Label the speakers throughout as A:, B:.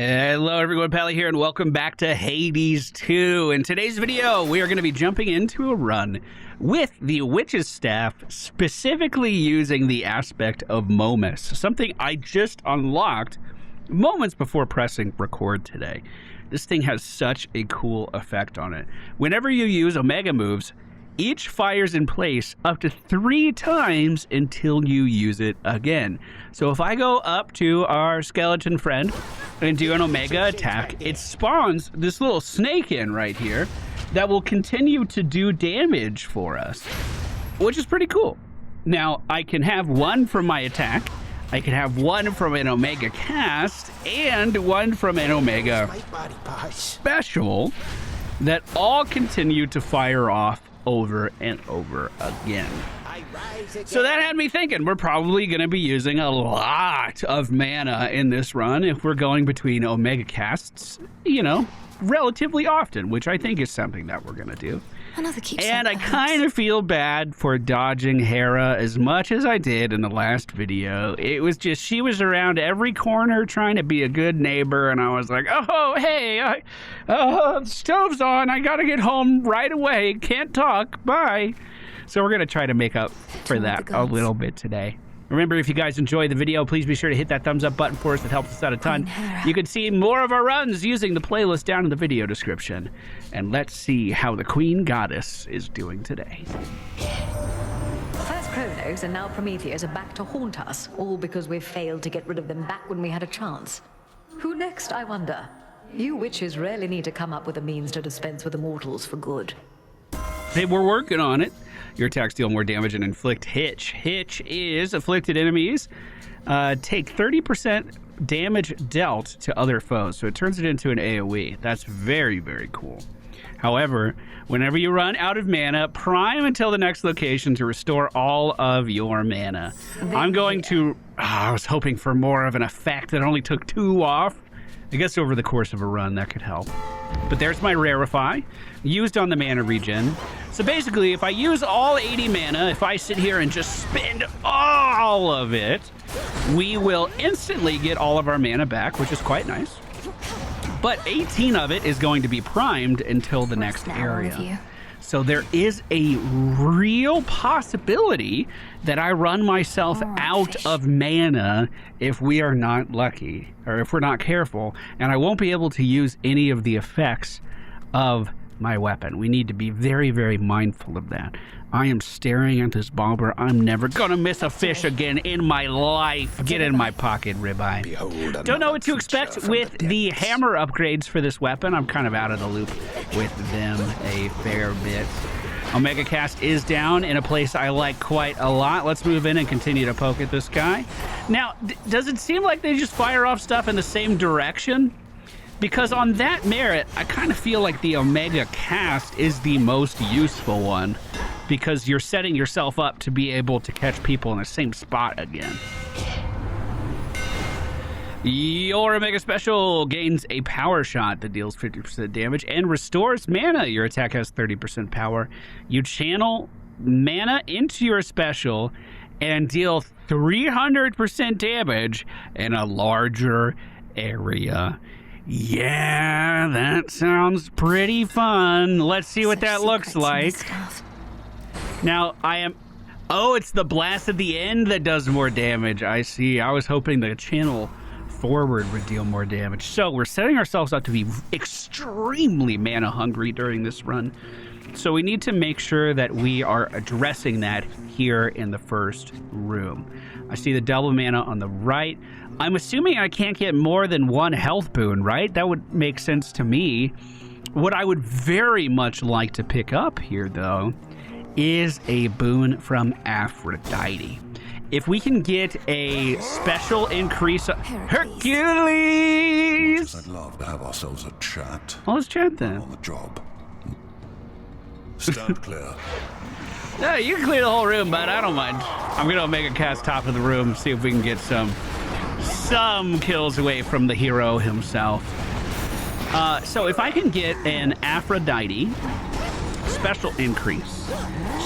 A: Hello everyone, Pally here, and welcome back to Hades 2. In today's video, we are going to be jumping into a run with the Witch's Staff, specifically using the aspect of Momus, something I just unlocked moments before pressing record today. This thing has such a cool effect on it. Whenever you use Omega moves, each fires in place up to 3 times until you use it again. So if I go up to our skeleton friend and do an Omega attack, it spawns this little snake in right here that will continue to do damage for us, which is pretty cool. Now, I can have one from my attack, I can have one from an Omega cast, and one from an Omega special that all continue to fire off over and over again. So that had me thinking we're probably going to be using a lot of mana in this run if we're going between Omega casts, you know, relatively often, which I think is something that we're going to do. And I kind of feel bad for dodging Hera as much as I did in the last video. It was just, she was around every corner trying to be a good neighbor, and I was like, oh, hey, stove's on, I gotta get home right away, can't talk, bye. So we're gonna try to make up for that a little bit today. Remember, if you guys enjoyed the video, please be sure to hit that thumbs up button for us. It helps us out a ton. You can see more of our runs using the playlist down in the video description. And let's see how the Queen Goddess is doing today.
B: First Kronos and now Prometheus are back to haunt us, all because we've failed to get rid of them back when we had a chance. Who next, I wonder? You witches rarely need to come up with a means to dispense with immortals for good.
A: Hey, we're working on it. Your attacks deal more damage and inflict hitch. Hitch is afflicted enemies take 30% damage dealt to other foes, so it turns it into an AoE. That's very, very cool. However, whenever you run out of mana, prime until the next location to restore all of your mana. I'm going to... I was hoping for more of an effect that only took 2 off. I guess over the course of a run, that could help. But there's my Rarefy, used on the mana regen. So basically, if I use all 80 mana, if I sit here and just spend all of it, we will instantly get all of our mana back, which is quite nice. But 18 of it is going to be primed until the next area. So there is a real possibility that I run myself out of mana if we are not lucky, or if we're not careful, and I won't be able to use any of the effects of my weapon. We need to be very, very mindful of that. I am staring at this bobber. I'm never gonna miss a fish again in my life. Get in my pocket, ribeye. Don't know what to expect with the hammer upgrades for this weapon. I'm kind of out of the loop with them a fair bit. Omega cast is down in a place I like quite a lot. Let's move in and continue to poke at this guy. Now, does it seem like they just fire off stuff in the same direction? Because on that merit, I kind of feel like the Omega cast is the most useful one, because you're setting yourself up to be able to catch people in the same spot again. Your Omega Special gains a power shot that deals 50% damage and restores mana. Your attack has 30% power. You channel mana into your special and deal 300% damage in a larger area. Yeah, that sounds pretty fun. Let's see what that looks like. Now, oh, it's the blast at the end that does more damage. I see. I was hoping the channel forward would deal more damage. So we're setting ourselves up to be extremely mana hungry during this run. So we need to make sure that we are addressing that here in the first room. I see the double mana on the right. I'm assuming I can't get more than 1 health boon, right? That would make sense to me. What I would very much like to pick up here, though, is a boon from Aphrodite. If we can get a special increase... Hercules!
C: I'd love to have ourselves a chat.
A: Well, let's chat then.
C: On the job. Stand clear.
A: No, you can clear the whole room, bud. I don't mind. I'm going to make a cast top of the room, see if we can get some kills away from the hero himself. So if I can get an Aphrodite special increase,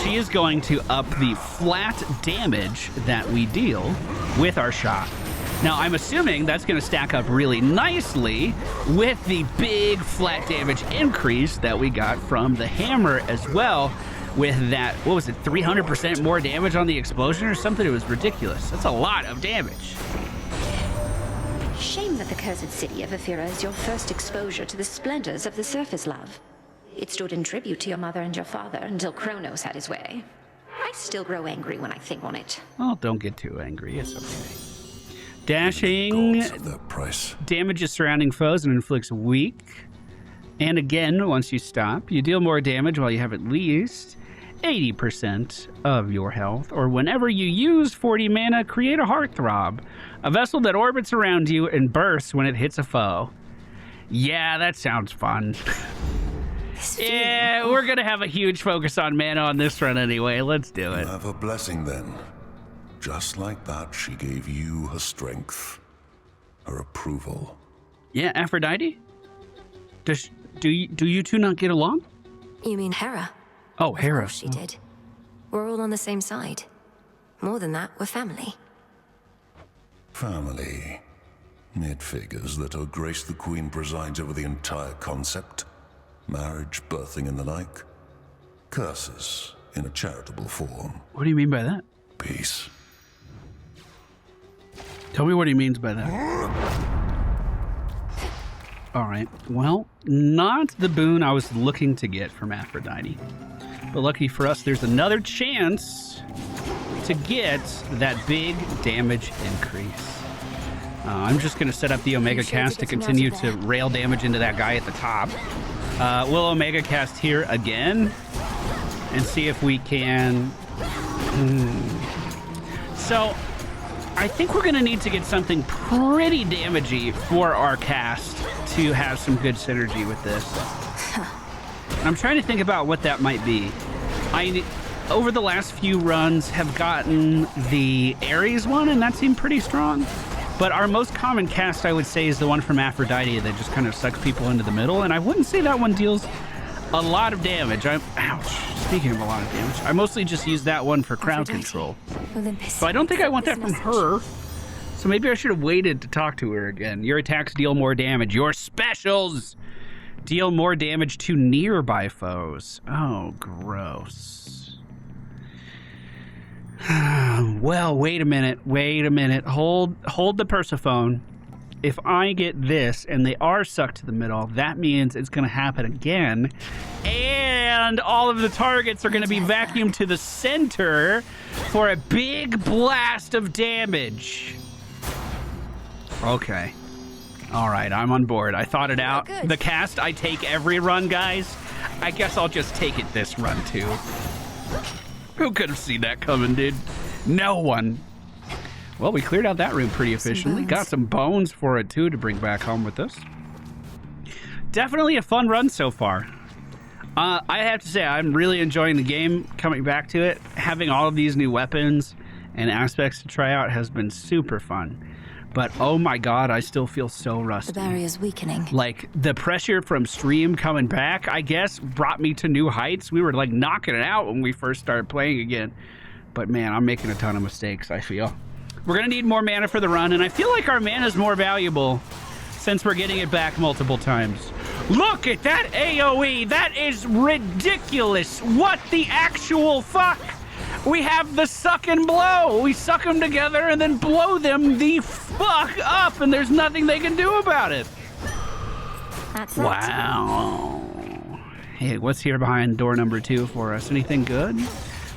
A: she is going to up the flat damage that we deal with our shot. Now, I'm assuming that's going to stack up really nicely with the big flat damage increase that we got from the hammer as well. With that, what was it, 300% more damage on the explosion or something? It was ridiculous. That's a lot of damage.
D: Shame that the cursed city of Ephira is your first exposure to the splendors of the surface love. It stood in tribute to your mother and your father until Kronos had his way. I still grow angry when I think on it.
A: Oh, don't get too angry. It's okay. Dashing damages surrounding foes and inflicts weak. And again, once you stop, you deal more damage while you have at least 80% of your health, or whenever you use 40 mana, create a heartthrob, a vessel that orbits around you and bursts when it hits a foe. Yeah, that sounds fun. Yeah, we're gonna have a huge focus on mana on this run anyway. Let's do it.
C: Have a blessing then. Just like that, she gave you her strength, her approval.
A: Yeah, Aphrodite? Do you two not get along?
E: You mean Hera?
A: Oh, Hera.
E: She did. We're all on the same side. More than that, we're family.
C: Family. It figures that Her Grace the Queen presides over the entire concept. Marriage, birthing, and the like. Curses in a charitable form.
A: What do you mean by that?
C: Peace.
A: Tell me what he means by that. All right. Well, not the boon I was looking to get from Aphrodite. But lucky for us, there's another chance to get that big damage increase. I'm just going to set up the Omega Cast to continue to rail damage into that guy at the top. We'll Omega Cast here again and see if we can... So, I think we're going to need to get something pretty damagey for our cast to have some good synergy with this. I'm trying to think about what that might be. I, over the last few runs, have gotten the Eris one, and that seemed pretty strong. But our most common cast, I would say, is the one from Aphrodite that just kind of sucks people into the middle, and I wouldn't say that one deals a lot of damage. Ouch. Speaking of a lot of damage, I mostly just use that one for crowd control.
E: Olympus.
A: So I don't think I want that from her. So maybe I should have waited to talk to her again. Your attacks deal more damage. Your specials deal more damage to nearby foes. Oh, gross. Well, wait a minute. Hold the Persephone. If I get this and they are sucked to the middle, that means it's going to happen again. And all of the targets are going to be vacuumed to the center for a big blast of damage. Okay. All right, I'm on board. I thought it out. The cast I take every run, guys. I guess I'll just take it this run, too. Who could have seen that coming, dude? No one. Well, we cleared out that room pretty efficiently. Got some bones for it, too, to bring back home with us. Definitely a fun run so far. I have to say, I'm really enjoying the game, coming back to it. Having all of these new weapons and aspects to try out has been super fun. But, oh my god, I still feel so rusty.
E: The barrier's weakening.
A: Like, the pressure from stream coming back, I guess, brought me to new heights. We were, like, knocking it out when we first started playing again. But, man, I'm making a ton of mistakes, I feel. We're going to need more mana for the run, and I feel like our mana is more valuable since we're getting it back multiple times. Look at that AoE! That is ridiculous! What the actual fuck? We have the suck and blow. We suck them together and then blow them the fuck up, and there's nothing they can do about it.
E: That's
A: wow. Hey, what's here behind door number 2 for us? Anything good?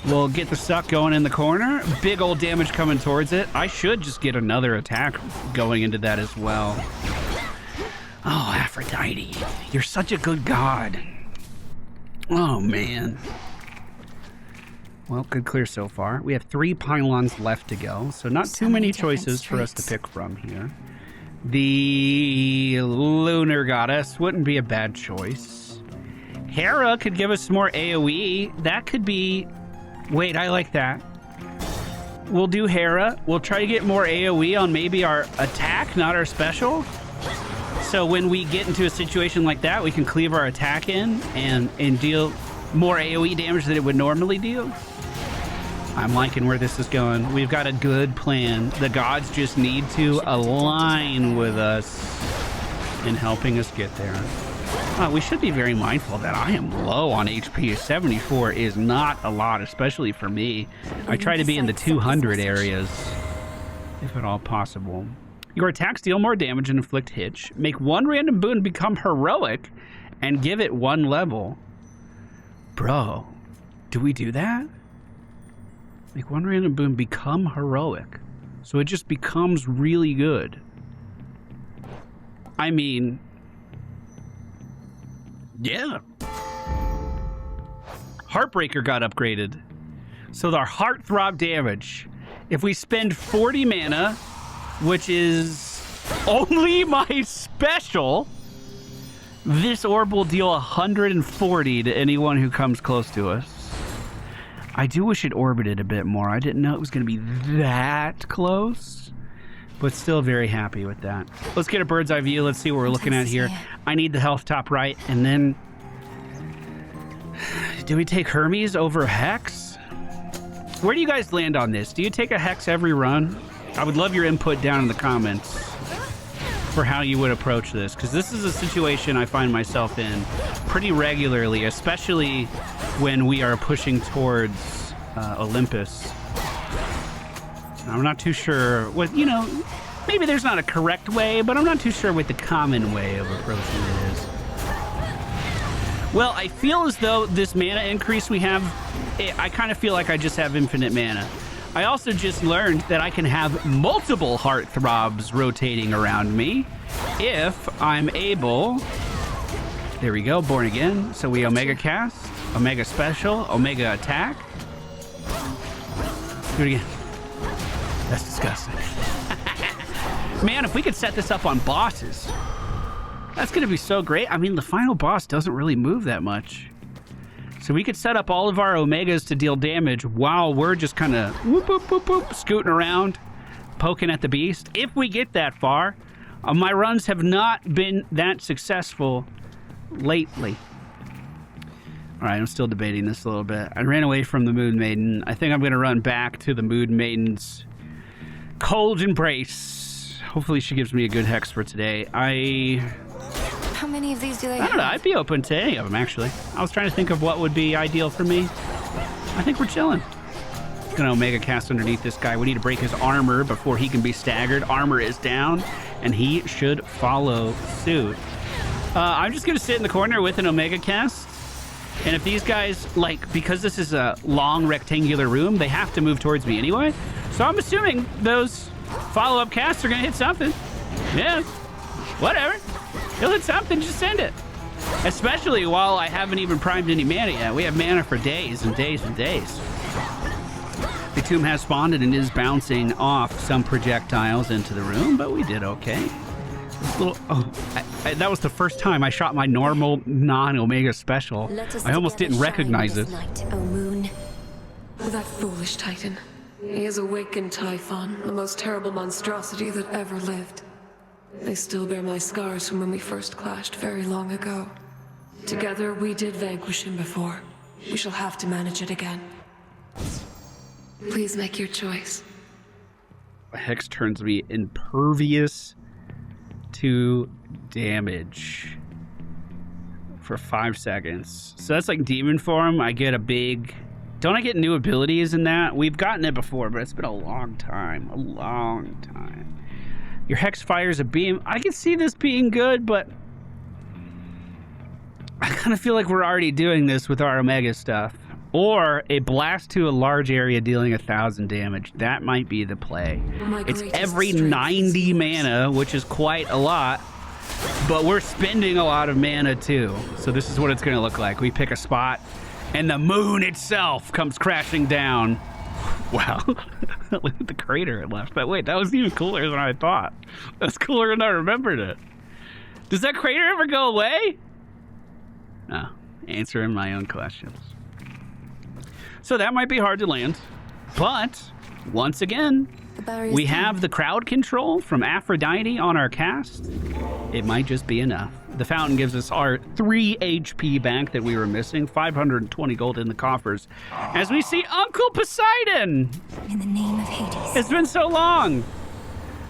A: We'll get the suck going in the corner. Big old damage coming towards it. I should just get another attack going into that as well. Oh, Aphrodite. You're such a good god. Oh, man. Well, good clear so far. We have 3 pylons left to go, so not too many choices for us to pick from here. The Lunar Goddess wouldn't be a bad choice. Hera could give us some more AoE. That could be... Wait, I like that. We'll do Hera. We'll try to get more AoE on maybe our attack, not our special. So when we get into a situation like that, we can cleave our attack in and deal more AoE damage than it would normally deal. I'm liking where this is going. We've got a good plan. The gods just need to align with us in helping us get there. We should be very mindful that I am low on HP. 74 is not a lot, especially for me. I try to be in the 200 areas, if at all possible. Your attacks deal more damage and inflict hits. Make one random boon become heroic and give it 1 level. Bro, do we do that? Make one random boon become heroic. So it just becomes really good. I mean, yeah. Heartbreaker got upgraded. So our heartthrob damage. If we spend 40 mana, which is only my special, this orb will deal 140 to anyone who comes close to us. I do wish it orbited a bit more. I didn't know it was going to be that close, but still very happy with that. Let's get a bird's eye view. Let's see what we're looking at here. I need the health top right, and then do we take Hermes over Hex? Where do you guys land on this? Do you take a Hex every run? I would love your input down in the comments for how you would approach this, because this is a situation I find myself in pretty regularly, especially when we are pushing towards Olympus. I'm not too sure what, you know, maybe there's not a correct way, but I'm not too sure what the common way of approaching it is. Well, I feel as though this mana increase we have, I kind of feel like I just have infinite mana. I also just learned that I can have multiple heartthrobs rotating around me if I'm able. There we go, born again. So we Omega cast, Omega special, Omega attack. Do it again. That's disgusting. Man, if we could set this up on bosses, that's going to be so great. I mean, the final boss doesn't really move that much. So we could set up all of our Omegas to deal damage while we're just kind of whoop, whoop, whoop, whoop, scooting around, poking at the beast. If we get that far, my runs have not been that successful lately. All right, I'm still debating this a little bit. I ran away from the Moon Maiden. I think I'm going to run back to the Moon Maiden's cold embrace. Hopefully she gives me a good hex for today.
E: How many of these do they have?
A: I don't know. I'd be open to any of them, actually. I was trying to think of what would be ideal for me. I think we're chilling. Gonna Omega cast underneath this guy. We need to break his armor before he can be staggered. Armor is down, and he should follow suit. I'm just gonna sit in the corner with an Omega cast. And if these guys, like, because this is a long rectangular room, they have to move towards me anyway. So I'm assuming those follow-up casts are gonna hit something. Yeah, whatever. He'll hit something, just send it. Especially while I haven't even primed any mana yet. We have mana for days and days and days. The tomb has spawned and is bouncing off some projectiles into the room, but we did okay. That was the first time I shot my normal non-Omega special. I almost didn't recognize it.
E: Light, O moon.
F: That foolish Titan. He has awakened Typhon, the most terrible monstrosity that ever lived. They still bear my scars from when we first clashed very long ago. Together, we did vanquish him before. We shall have to manage it again. Please make your choice.
A: Hex turns me impervious to damage for 5 seconds. So that's like demon form. I get a big... Don't I get new abilities in that? We've gotten it before, but it's been a long time. A long time. Your Hex fires a beam. I can see this being good, but I kind of feel like we're already doing this with our Omega stuff. Or a blast to a large area dealing 1,000 damage. That might be the play. It's every 90 mana, which is quite a lot, but we're spending a lot of mana too. So this is what it's going to look like. We pick a spot, and the moon itself comes crashing down. Wow. Look at the crater it left. But wait, that was even cooler than I thought. That's cooler than I remembered it. Does that crater ever go away? No. Answering my own questions. So that might be hard to land. But, once again,
E: The barrier's
A: We
E: down.
A: have the crowd control from Aphrodite on our cast. It might just be enough. The fountain gives us our 3 HP back that we were missing, 520 gold in the coffers. As we see Uncle Poseidon!
E: In the name of Hades.
A: It's been so long!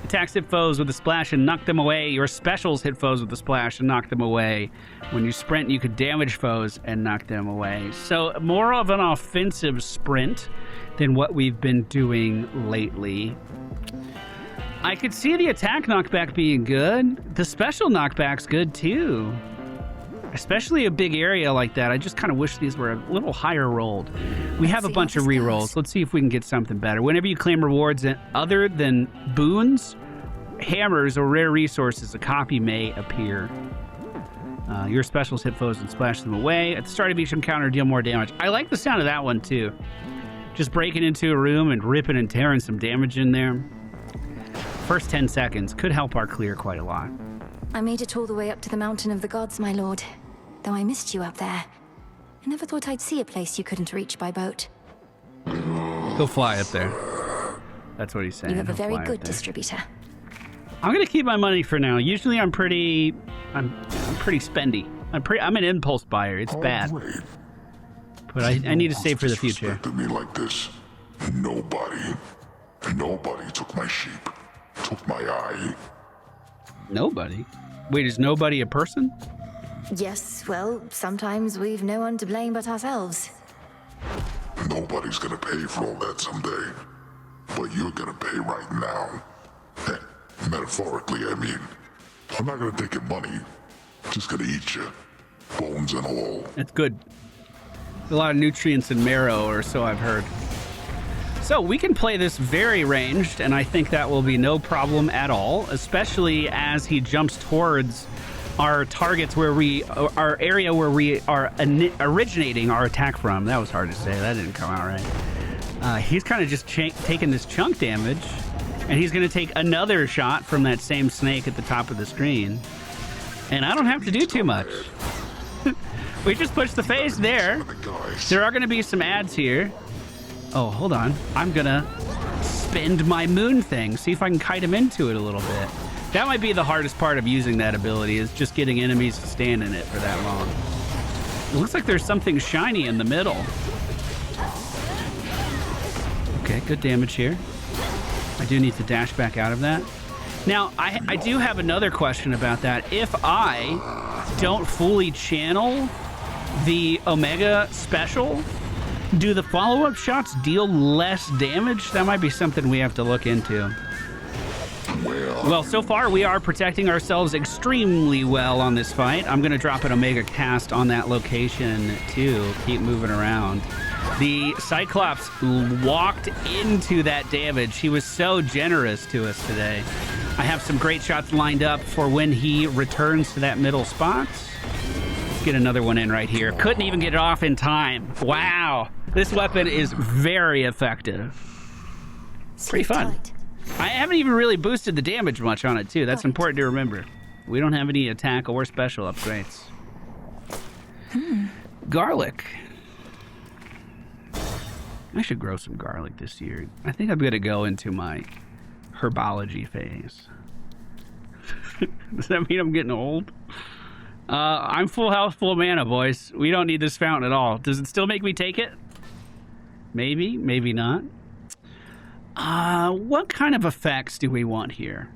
A: Attacks hit foes with a splash and knock them away. Your specials hit foes with a splash and knock them away. When you sprint, you could damage foes and knock them away. So more of an offensive sprint than what we've been doing lately. I could see the attack knockback being good. The special knockback's good too. Especially a big area like that. I just kind of wish these were a little higher rolled. We have a bunch of rerolls. Let's see if we can get something better. Whenever you claim rewards other than boons, hammers, or rare resources, a copy may appear. Your specials hit foes and splash them away. At the start of each encounter, deal more damage. I like the sound of that one too. Just breaking into a room and ripping and tearing some damage in there. First 10 seconds could help our clear quite a lot.
E: I made it all the way up to the Mountain of the Gods, my lord. Though I missed you up there. I never thought I'd see a place you couldn't reach by boat.
A: He'll fly up there. That's what he's saying.
E: You have a
A: He'll
E: very
A: fly up
E: good
A: there.
E: distributor.
A: I'm gonna keep my money for now. Usually I'm pretty spendy. I'm an impulse buyer. It's bad. But I need to save for the future.
G: Disrespected me like this. Nobody took my sheep, took my eye.
A: Nobody? Wait, is nobody a person?
E: Yes, well, sometimes we've no one to blame but ourselves.
G: Nobody's gonna pay for all that someday. But you're gonna pay right now. Metaphorically, I mean. I'm not gonna take your money. Just gonna eat you. Bones and all.
A: That's good. A lot of nutrients in marrow, or so I've heard. So we can play this very ranged, and I think that will be no problem at all, especially as he jumps towards our targets our area where we are originating our attack from. That was hard to say. That didn't come out right. He's kind of just taking this chunk damage, and he's going to take another shot from that same snake at the top of the screen. And I don't have to do too much. We just push the face there. There are going to be some ads here. Oh, hold on. I'm going to spend my moon thing. See if I can kite him into it a little bit. That might be the hardest part of using that ability, is just getting enemies to stand in it for that long. It looks like there's something shiny in the middle. Okay, good damage here. I do need to dash back out of that. Now, I do have another question about that. If I don't fully channel the Omega special, do the follow-up shots deal less damage? That might be something we have to look into. Well, so far we are protecting ourselves extremely well on this fight. I'm going to drop an Omega cast on that location too. Keep moving around. The Cyclops walked into that damage. He was so generous to us today. I have some great shots lined up for when he returns to that middle spot. Let's get another one in right here. Couldn't even get it off in time. Wow. This weapon is very effective. Pretty fun.
E: Tight.
A: I haven't even really boosted the damage much on it, too. That's important to remember. We don't have any attack or special upgrades. Garlic. I should grow some garlic this year. I think I'm going to go into my herbology phase. Does that mean I'm getting old? I'm full health, full mana, boys. We don't need this fountain at all. Does it still make me take it? Maybe, maybe not. What kind of effects do we want here?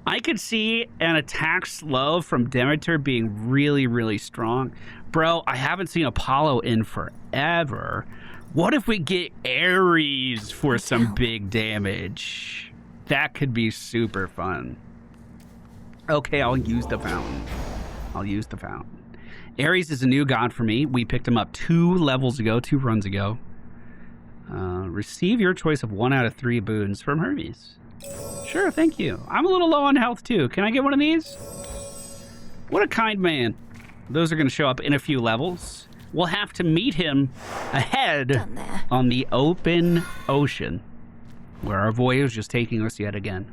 A: I could see an attack slow from Demeter being really, really strong. Bro, I haven't seen Apollo in forever. What if we get Eris for some big damage? That could be super fun. Okay, I'll use the fountain. Eris is a new god for me. We picked him up 2 runs ago. Receive your choice of 1 out of 3 boons from Hermes. Sure, thank you. I'm a little low on health too. Can I get one of these? What a kind man. Those are going to show up in a few levels. We'll have to meet him ahead on the open ocean, where our voyage is taking us yet again.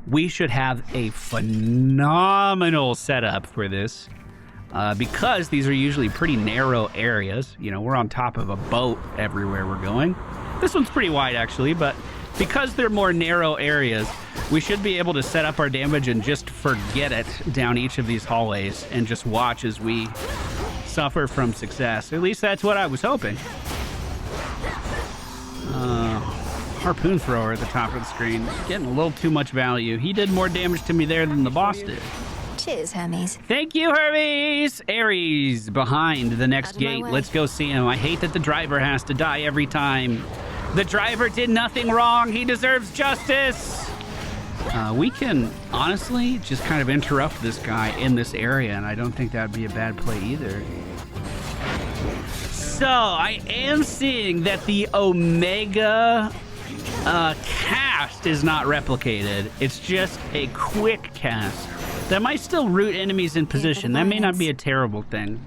A: We should have a phenomenal setup for this, because these are usually pretty narrow areas. You know, we're on top of a boat everywhere we're going. This one's pretty wide, actually, but because they're more narrow areas, we should be able to set up our damage and just forget it down each of these hallways and just watch as we suffer from success. At least that's what I was hoping. Harpoon thrower at the top of the screen. Getting a little too much value. He did more damage to me there than the boss did.
E: Cheers, Hermes.
A: Thank you, Hermes! Ares behind the next gate. Let's go see him. I hate that the driver has to die every time. The driver did nothing wrong. He deserves justice. We can honestly just kind of interrupt this guy in this area, and I don't think that'd be a bad play either. So I am seeing that the Omega cast is not replicated. It's just a quick cast. That might still root enemies in position. That may not be a terrible thing.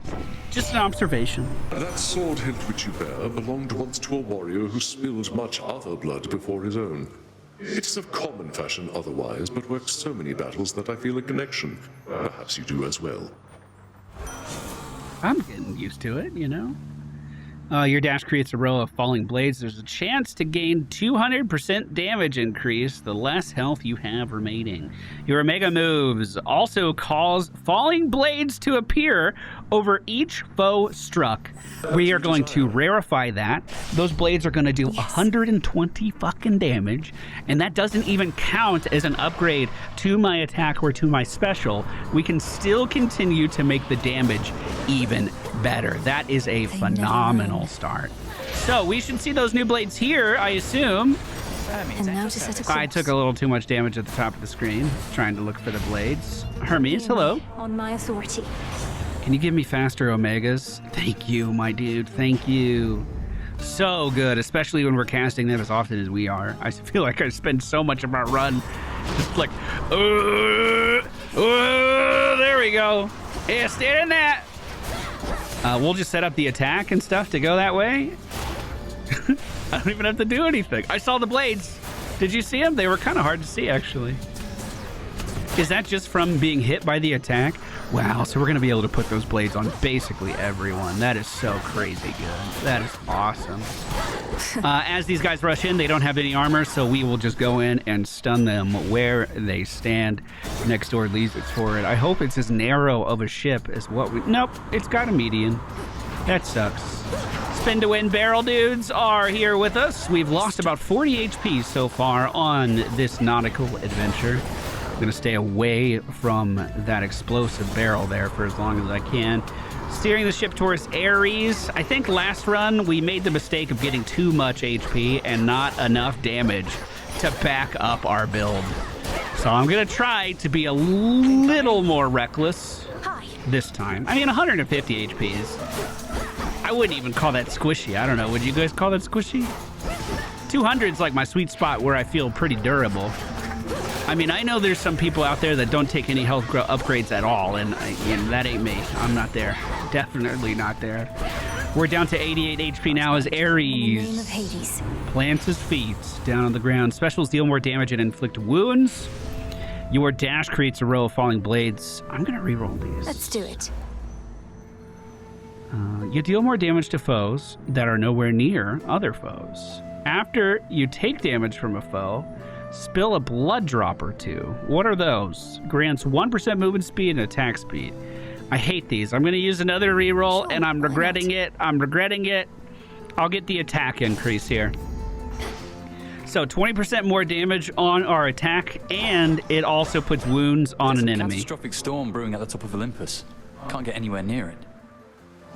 A: Just an observation.
H: That sword hilt which you bear belonged once to a warrior who spilled much other blood before his own. It is of common fashion otherwise, but works so many battles that I feel a connection. Perhaps you do as well.
A: I'm getting used to it, you know. Your dash creates a row of falling blades. There's a chance to gain 200% damage increase the less health you have remaining. Your Omega moves also cause falling blades to appear over each foe struck. We are going to rarefy that. Those blades are going to do 120 fucking damage, and that doesn't even count as an upgrade to my attack or to my special. We can still continue to make the damage even better. That is a phenomenal start. So we should see those new blades here, I assume.
E: And now to set a course.
A: I took a little too much damage at the top of the screen, trying to look for the blades. Hermes, hello.
E: On my authority.
A: Can you give me faster Omegas? Thank you, my dude. Thank you. So good, especially when we're casting them as often as we are. I feel like I spend so much of our run just like, there we go. Yeah, stay in that. We'll just set up the attack and stuff to go that way. I don't even have to do anything. I saw the blades. Did you see them? They were kind of hard to see, actually. Is that just from being hit by the attack? Wow, so we're going to be able to put those blades on basically everyone. That is so crazy good. That is awesome. As these guys rush in, they don't have any armor, so we will just go in and stun them where they stand. Next door leads it forward. I hope it's as narrow of a ship as what we... Nope, it's got a median. That sucks. Spin to win barrel dudes are here with us. We've lost about 40 HP so far on this nautical adventure. I'm gonna stay away from that explosive barrel there for as long as I can. Steering the ship towards Eris. I think last run we made the mistake of getting too much HP and not enough damage to back up our build. So I'm gonna try to be a little more reckless this time. I mean, 150 HP is... I wouldn't even call that squishy. I don't know. Would you guys call that squishy? 200 is like my sweet spot where I feel pretty durable. I mean, I know there's some people out there that don't take any health upgrades at all, and that ain't me. I'm not there. Definitely not there. We're down to 88 HP now as Ares plants his feet down on the ground. Specials deal more damage and inflict wounds. Your dash creates a row of falling blades. I'm going to reroll these.
E: Let's do it.
A: You deal more damage to foes that are nowhere near other foes. After you take damage from a foe, spill a blood drop or two. What are those? Grants 1% movement speed and attack speed. I hate these. I'm going to use another reroll, and I'm regretting it. I'm regretting it. I'll get the attack increase here. So 20% more damage on our attack, and it also puts wounds on an enemy.
I: There's a catastrophic storm brewing at the top of Olympus. Can't get anywhere near it.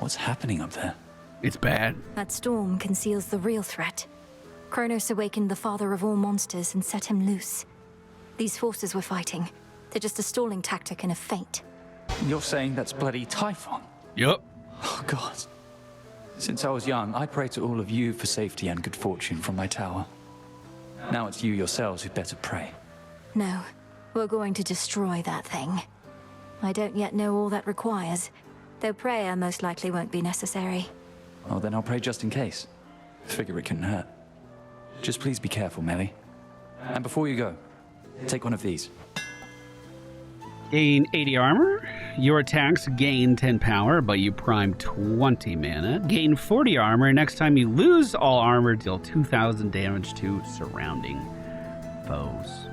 I: What's happening up there?
A: It's bad.
E: That storm conceals the real threat. Kronos awakened the father of all monsters and set him loose. These forces we're fighting, they're just a stalling tactic and a feint.
I: You're saying that's bloody Typhon?
A: Yup.
I: Oh, God. Since I was young, I pray to all of you for safety and good fortune from my tower. Now it's you yourselves who better pray.
E: No, we're going to destroy that thing. I don't yet know all that requires, though prayer most likely won't be necessary.
I: Oh, then I'll pray just in case. Figure it couldn't hurt. Just please be careful, Melly. And before you go, take one of these.
A: Gain 80 armor. Your attacks gain 10 power, but you prime 20 mana. Gain 40 armor. Next time you lose all armor, deal 2,000 damage to surrounding foes.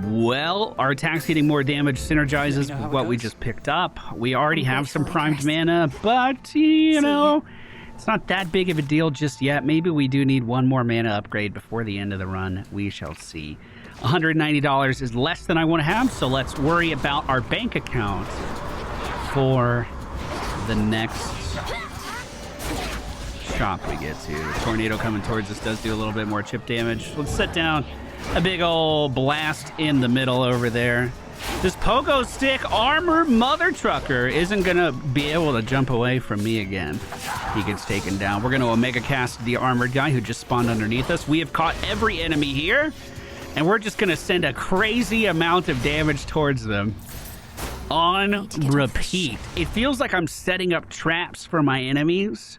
A: Well, our attacks getting more damage synergizes with what we just picked up. We already have some primed mana, but, you know, it's not that big of a deal just yet. Maybe we do need one more mana upgrade before the end of the run. We shall see. $190 is less than I want to have, so let's worry about our bank account for the next shop we get to. Tornado coming towards us does do a little bit more chip damage. Let's set down a big old blast in the middle over there. This pogo stick armor mother trucker isn't gonna be able to jump away from me again. He gets taken down. We're gonna Omega cast the armored guy who just spawned underneath us. We have caught every enemy here, and we're just gonna send a crazy amount of damage towards them on repeat. It feels like I'm setting up traps for my enemies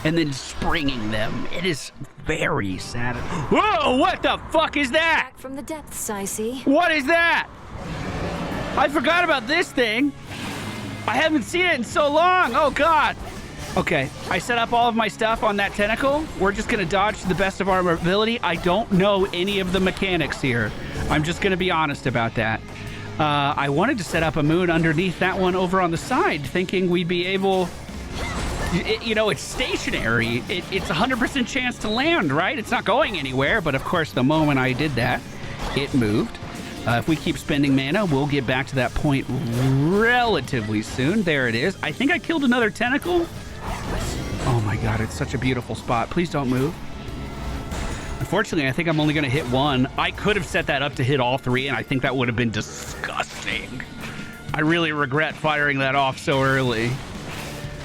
A: and then springing them. It is very sad. Whoa, what the fuck is that?
E: Back from the depths, I see.
A: What is that? I forgot about this thing. I haven't seen it in so long. Oh, God. Okay, I set up all of my stuff on that tentacle. We're just going to dodge to the best of our ability. I don't know any of the mechanics here. I'm just going to be honest about that. I wanted to set up a moon underneath that one over on the side, thinking we'd be able... you know, it's stationary. It's 100% chance to land, right? It's not going anywhere, but of course, the moment I did that, it moved. If we keep spending mana, we'll get back to that point relatively soon. There it is. I think I killed another tentacle. Oh my God, it's such a beautiful spot. Please don't move. Unfortunately, I think I'm only going to hit one. I could have set that up to hit all three, and I think that would have been disgusting. I really regret firing that off so early.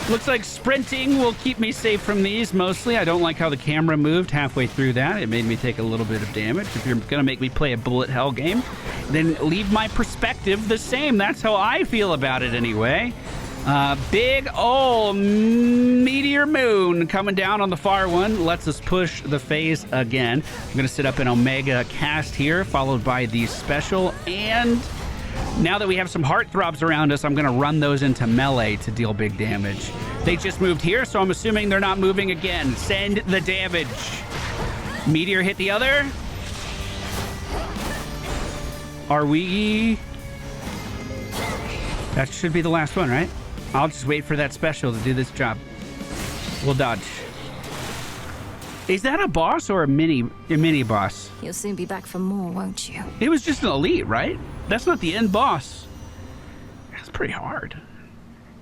A: Looks like sprinting will keep me safe from these mostly. I don't like how the camera moved halfway through that. It made me take a little bit of damage. If you're going to make me play a bullet hell game, then leave my perspective the same. That's how I feel about it anyway. Big ol' meteor moon coming down on the far one. Lets us push the phase again. I'm going to set up an Omega cast here, followed by the special. And now that we have some heartthrobs around us, I'm going to run those into melee to deal big damage. They just moved here, so I'm assuming they're not moving again. Send the damage. Meteor hit the other. Are we... That should be the last one, right? I'll just wait for that special to do this job. We'll dodge. Is that a boss or a mini boss?
E: You'll soon be back for more, won't you?
A: It was just an elite, right? That's not the end boss. That's pretty hard.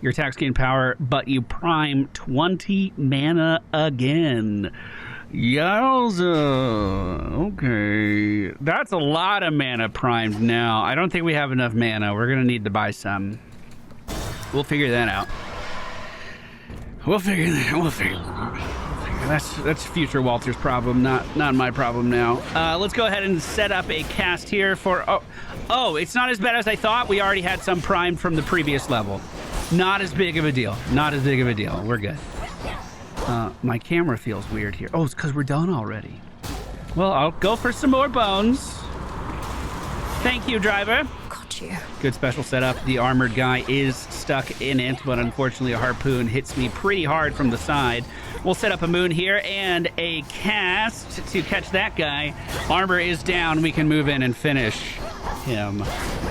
A: Your attacks gain power, but you prime 20 mana again. Yowza. Okay. That's a lot of mana primed now. I don't think we have enough mana. We're going to need to buy some. We'll figure that out. We'll figure that out. That's future Walter's problem, not my problem now. Let's go ahead and set up a cast here for... Oh, it's not as bad as I thought. We already had some primed from the previous level. Not as big of a deal. Not as big of a deal. We're good. My camera feels weird here. Oh, it's because we're done already. Well, I'll go for some more bones. Thank you, driver.
E: Got you.
A: Good special setup. The armored guy is stuck in it, but unfortunately a harpoon hits me pretty hard from the side. We'll set up a moon here and a cast to catch that guy. Armor is down. We can move in and finish him.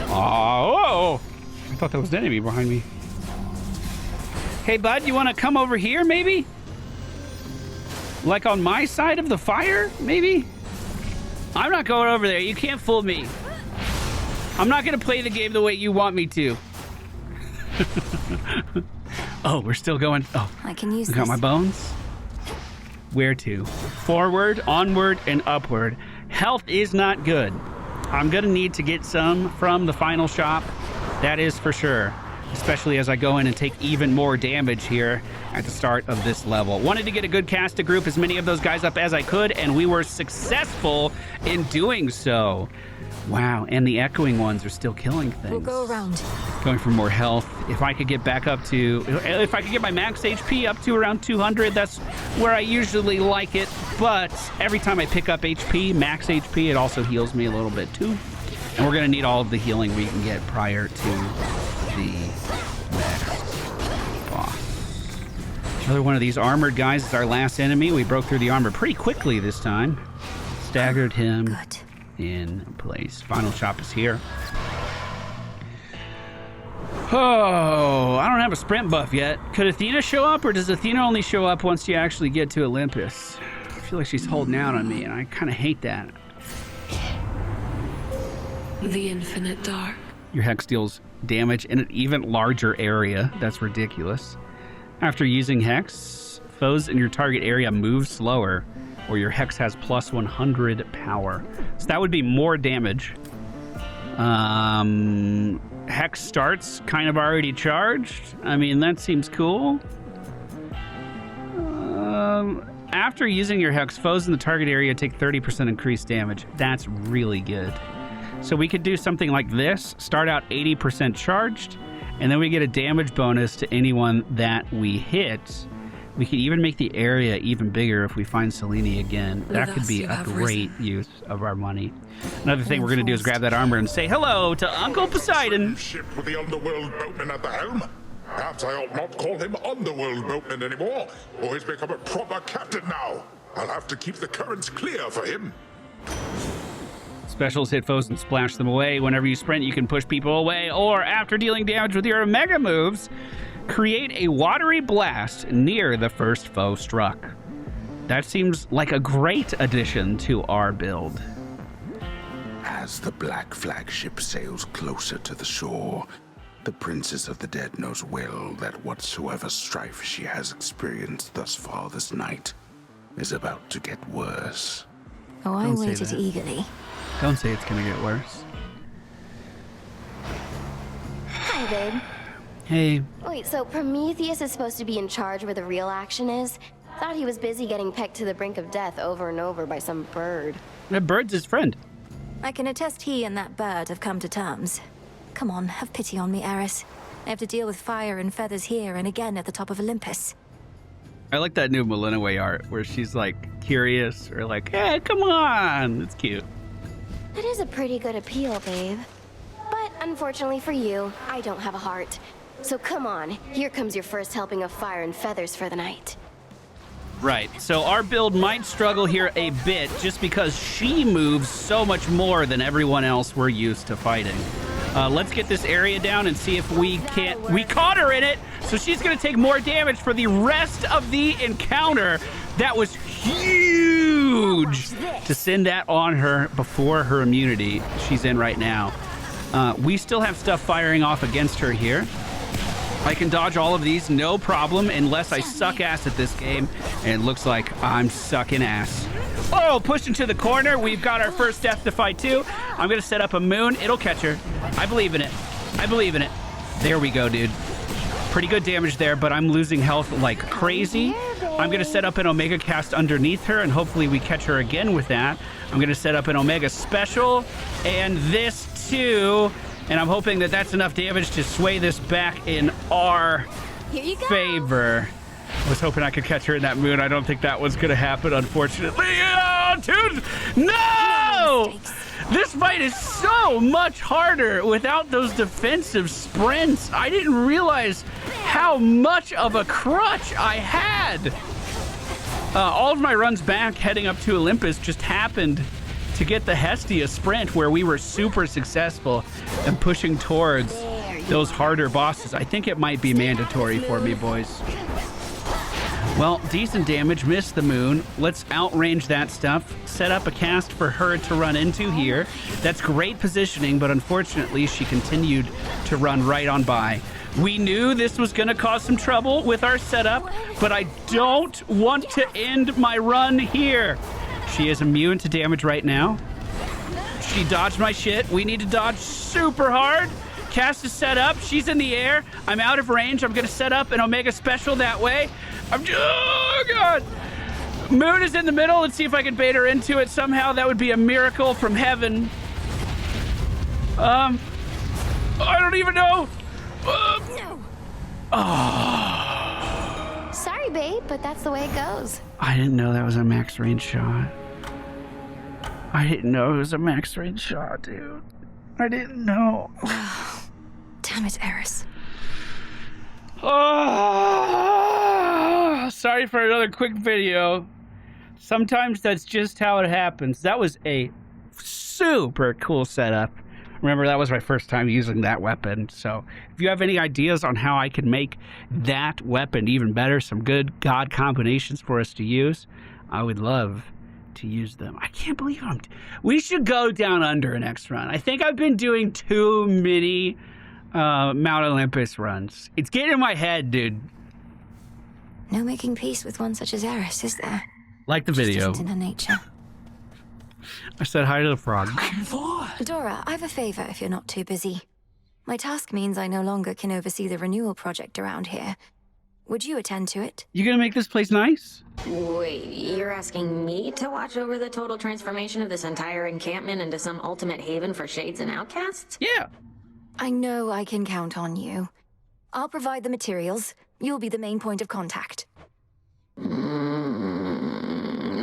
A: Oh, I thought that was the enemy behind me. Hey, bud, you want to come over here, maybe? Like on my side of the fire, maybe? I'm not going over there. You can't fool me. I'm not going to play the game the way you want me to. Oh, we're still going. Oh,
E: I can use
A: I got
E: this.
A: my bones. Where to? Forward, onward, and upward. Health is not good. I'm going to need to get some from the final shop. That is for sure. Especially as I go in and take even more damage here at the start of this level. Wanted to get a good cast to group as many of those guys up as I could, and we were successful in doing so. Wow, and the echoing ones are still killing things.
E: We'll go around.
A: Going for more health. If I could get back up to... If I could get my max HP up to around 200, that's where I usually like it. But every time I pick up HP, max HP, it also heals me a little bit too. And we're going to need all of the healing we can get prior to the next boss. Another one of these armored guys is our last enemy. We broke through the armor pretty quickly this time. Staggered him in place. Final shop is here. Oh, I don't have a sprint buff yet. Could Athena show up, or does Athena only show up once you actually get to Olympus? I feel like she's holding out on me, and I kind of hate that.
F: The infinite dark.
A: Your hex deals damage in an even larger area. That's ridiculous. After using hex, foes in your target area move slower, or your hex has plus 100 power. So that would be more damage. Hex starts kind of already charged. I mean, that seems cool. After using your hex, foes in the target area take 30% increased damage. That's really good. So we could do something like this. Start out 80% charged, and then we get a damage bonus to anyone that we hit. We could even make the area even bigger if we find Selene again. That could be a great use of our money. Another thing we're going to do is grab that armor and say hello to Uncle Poseidon.
G: Ship with the Underworld boatman at the helm. Perhaps I ought not call him Underworld boatman anymore, or he's become a proper captain now. I'll have to keep the currents clear for him.
A: Specials hit foes and splash them away. Whenever you sprint, you can push people away, or after dealing damage with your Omega moves, create a watery blast near the first foe struck. That seems like a great addition to our build.
J: As the black flagship sails closer to the shore, the Princess of the Dead knows well that whatsoever strife she has experienced thus far this night is about to get worse.
E: Oh, I waited eagerly.
A: Don't say it's gonna get worse.
K: Hi, babe.
A: Hey.
K: Wait, so Prometheus is supposed to be in charge where the real action is? Thought he was busy getting pecked to the brink of death over and over by some bird.
A: That bird's his friend.
E: I can attest he and that bird have come to terms. Come on, have pity on me, Eris. I have to deal with fire and feathers here and again at the top of Olympus.
A: I like that new Melinoe art where she's like curious or like, hey, come on. It's cute.
K: That is a pretty good appeal, babe. But unfortunately for you, I don't have a heart. So come on, here comes your first helping of fire and feathers for the night.
A: Right, so our build might struggle here a bit just because she moves so much more than everyone else we're used to fighting. Let's get this area down and see if we can't... We caught her in it, so she's going to take more damage for the rest of the encounter. That was huge to send that on her before her immunity she's in right now. We still have stuff firing off against her here. I can dodge all of these, no problem, unless I suck ass at this game, and it looks like I'm sucking ass. Oh, pushed into the corner. We've got our first death to fight too. I'm going to set up a moon. It'll catch her. I believe in it. I believe in it. There we go, dude. Pretty good damage there, but I'm losing health like crazy. I'm going to set up an Omega cast underneath her, and hopefully we catch her again with that. I'm going to set up an Omega special, and this too. And I'm hoping that that's enough damage to sway this back in our favor. I was hoping I could catch her in that moon. I don't think that was going to happen, unfortunately. Oh, dude, no! This fight is so much harder without those defensive sprints. I didn't realize how much of a crutch I had. All of my runs back heading up to Olympus just happened to get the Hestia sprint where we were super successful and pushing towards those harder bosses. I think it might be mandatory for me, boys. Well, decent damage, missed the moon. Let's outrange that stuff. Set up a cast for her to run into here. That's great positioning, but unfortunately she continued to run right on by. We knew this was gonna cause some trouble with our setup, but I don't want to end my run here. She is immune to damage right now. She dodged my shit. We need to dodge super hard. Cast is set up. She's in the air. I'm out of range. I'm going to set up an Omega special that way. Oh, God. Moon is in the middle. Let's see if I can bait her into it somehow. That would be a miracle from heaven. I don't even know.
K: Sorry, babe, but that's the way it goes.
A: I didn't know that was a max range shot. I didn't know it was a max range shot, dude. I didn't know.
E: Damn it, Eris.
A: Oh, sorry for another quick video. Sometimes that's just how it happens. That was a super cool setup. Remember, that was my first time using that weapon. So if you have any ideas on how I can make that weapon even better, some good god combinations for us to use, I would love to use them. I can't believe we should go down under next run. I think I've been doing too many Mount Olympus runs. It's getting in my head, dude.
E: No making peace with one such as Eris, is there?
A: Like the video.
E: Just isn't in her nature.
A: I said hi to the frog.
E: Dora, I have a favor if you're not too busy. My task means I no longer can oversee the renewal project around here. Would you attend to it?
A: You gonna make this place nice?
L: Wait, you're asking me to watch over the total transformation of this entire encampment into some ultimate haven for shades and outcasts?
A: Yeah.
E: I know I can count on you. I'll provide the materials. You'll be the main point of contact.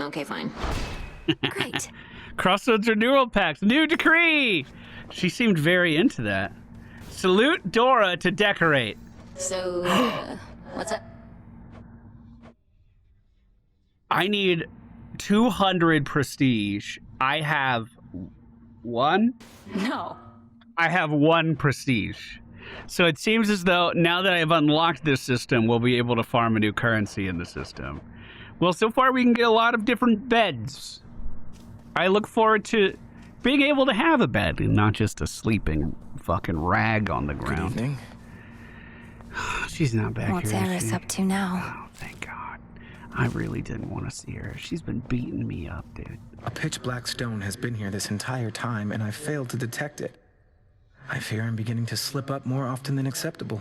L: Okay, fine.
E: Great.
A: Crossroads renewal packs. New decree! She seemed very into that. Salute Dora to decorate.
L: So, what's up?
A: I need 200 prestige. I have one?
L: No.
A: I have one prestige. So it seems as though now that I've unlocked this system, we'll be able to farm a new currency in the system. Well, so far we can get a lot of different beds. I look forward to being able to have a bed and not just a sleeping fucking rag on the ground.
M: Good evening.
A: She's not back
E: What's
A: here.
E: Eris
A: is she?
E: up to now?
A: Oh, thank God. I really didn't want to see her. She's been beating me up, dude.
M: A pitch black stone has been here this entire time, and I failed to detect it. I fear I'm beginning to slip up more often than acceptable.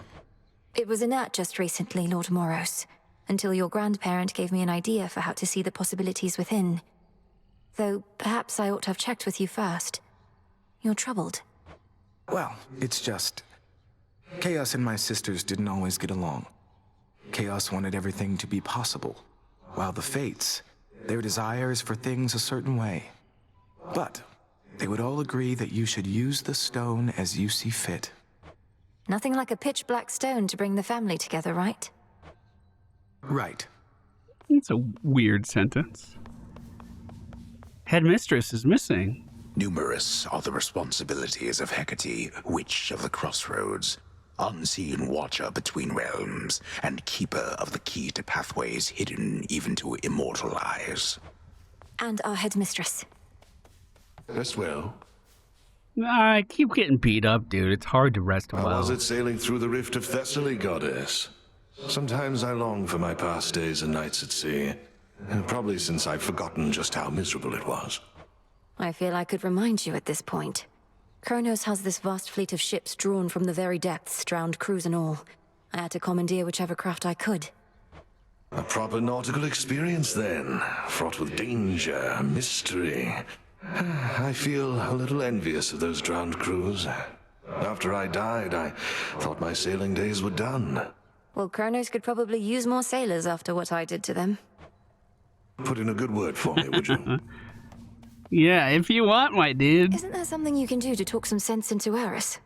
E: It was inert just recently, Lord Moros, until your grandparent gave me an idea for how to see the possibilities within. Though, perhaps I ought to have checked with you first. You're troubled.
M: Well, it's just... Chaos and my sisters didn't always get along. Chaos wanted everything to be possible, while the Fates, their desires for things a certain way. But they would all agree that you should use the stone as you see fit.
E: Nothing like a pitch black stone to bring the family together, right?
M: Right.
A: It's a weird sentence. Headmistress is missing.
J: Numerous are the responsibilities of Hecate, Witch of the Crossroads, unseen watcher between realms, and keeper of the key to pathways hidden even to immortal eyes.
E: And our headmistress.
H: Rest well.
A: I keep getting beat up, dude. It's hard to rest well.
N: How was it sailing through the rift of Thessaly, goddess? Sometimes I long for my past days and nights at sea. Probably since I've forgotten just how miserable it was.
E: I feel I could remind you at this point. Kronos has this vast fleet of ships drawn from the very depths, drowned crews and all. I had to commandeer whichever craft I could.
N: A proper nautical experience then, fraught with danger, mystery. I feel a little envious of those drowned crews. After I died, I thought my sailing days were done.
E: Well, Kronos could probably use more sailors after what I did to them.
N: Put in a good word for me, would you?
A: Yeah, if you want, my dude.
E: Isn't there something you can do to talk some sense into Eris?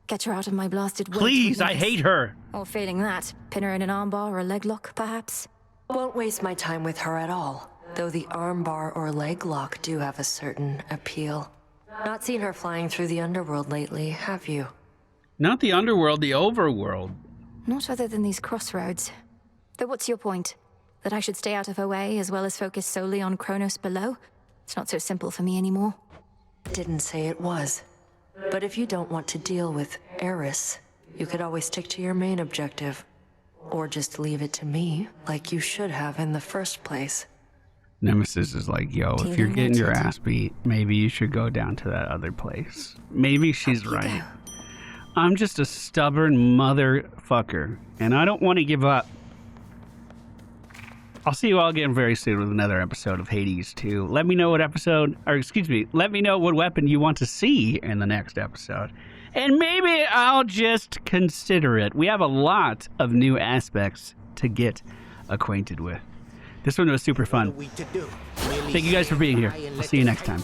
E: Get her out of my blasted way.
A: Please, I hate her.
E: Or failing that, pin her in an armbar or a leg lock, perhaps?
O: Won't waste my time with her at all, though the armbar or leg lock do have a certain appeal. Not seen her flying through the underworld lately, have you?
A: Not the underworld, the overworld.
E: Not other than these crossroads. Though what's your point? That I should stay out of her way as well as focus solely on Kronos below? It's not so simple for me anymore.
O: Didn't say it was. But if you don't want to deal with Eris, you could always stick to your main objective. Or just leave it to me, like you should have in the first place.
A: Nemesis is like, yo, if you're getting your ass beat, maybe you should go down to that other place. Maybe she's right. I'm just a stubborn motherfucker, and I don't want to give up. I'll see you all again very soon with another episode of Hades 2. Let me know what let me know what weapon you want to see in the next episode. And maybe I'll just consider it. We have a lot of new aspects to get acquainted with. This one was super fun. Thank you guys for being here. I'll see you next time.